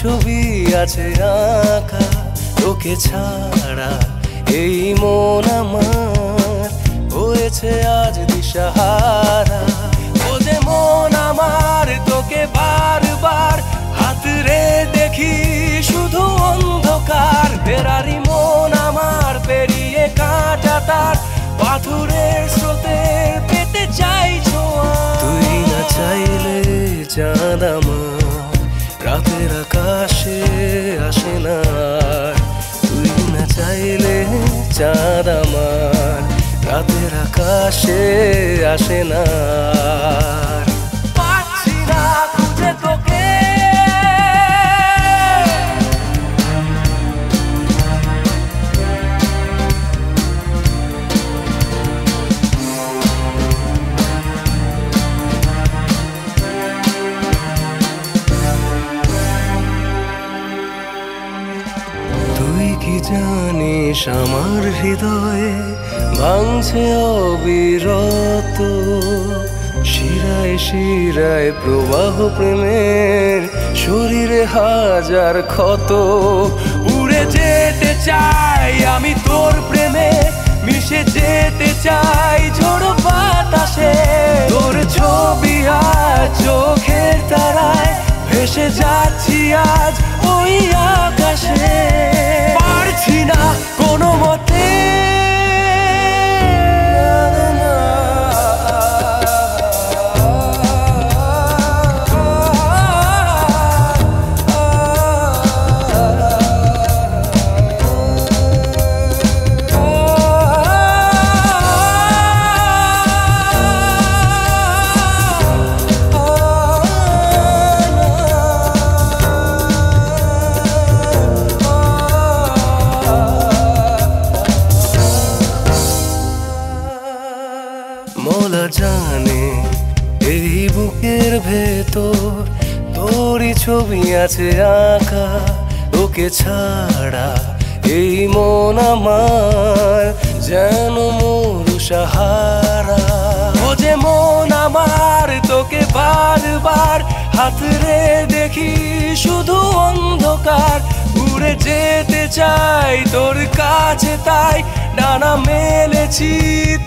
ছবি আছে আঁকা, তোকে ছাড়া এই মন আমার হয়েছে আজ দিশাহারা। ও যে মন আমার, তোকে বারবার হাতরে দেখি শুধু অন্ধকার। ফেরারি মন আমার পেরিয়ে কাঁটা তার, পাথরের স্রোতে পেতে চাই ছোঁয়া। তুই না চাইলে চাঁদ আমার রাতের আকাশে আসে না। তুই না চাইলে চাঁদ আমার রাতের আকাশে আসে না। পাচ্ছি না খুঁজে তোকে, তুই কি জানিস আমার হৃদয়ে ভাঙছে অবিরত, শিরায় শিরায় প্রবাহ প্রেমের, শরীরে হাজার ক্ষত। উড়ে যেতে চাই আমি তোর প্রেমে, মিশে যেতে চাই ঝোড়ো বাতাসে। তোর ছবি আজ চোখের তারায় ভেসে যাচ্ছি আজ ওই আকাশে। পারছি না কোনো মতে মলা জানে এই বুকের ভেতর তোরই ছবি আছে আঁকা। তোকে ছাড়া এই মন আমার যেন মরু সাহারা। ও যে মন আমার, তোকে বারবার হাতরে দেখি শুধু অন্ধকার। উড়ে যেতে চাই তোর কাছে, তাই ডানা মেলেছি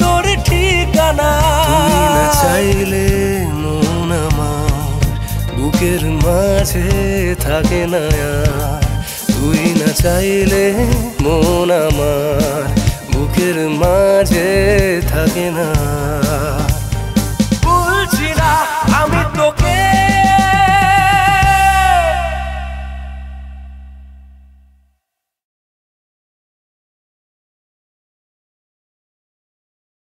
তোর ঠিকানা। তুই না চাইলে মন আমার বুকের মাঝে থাকে না। তুই না চাইলে মন আমার বুকের মাঝে থাকে না।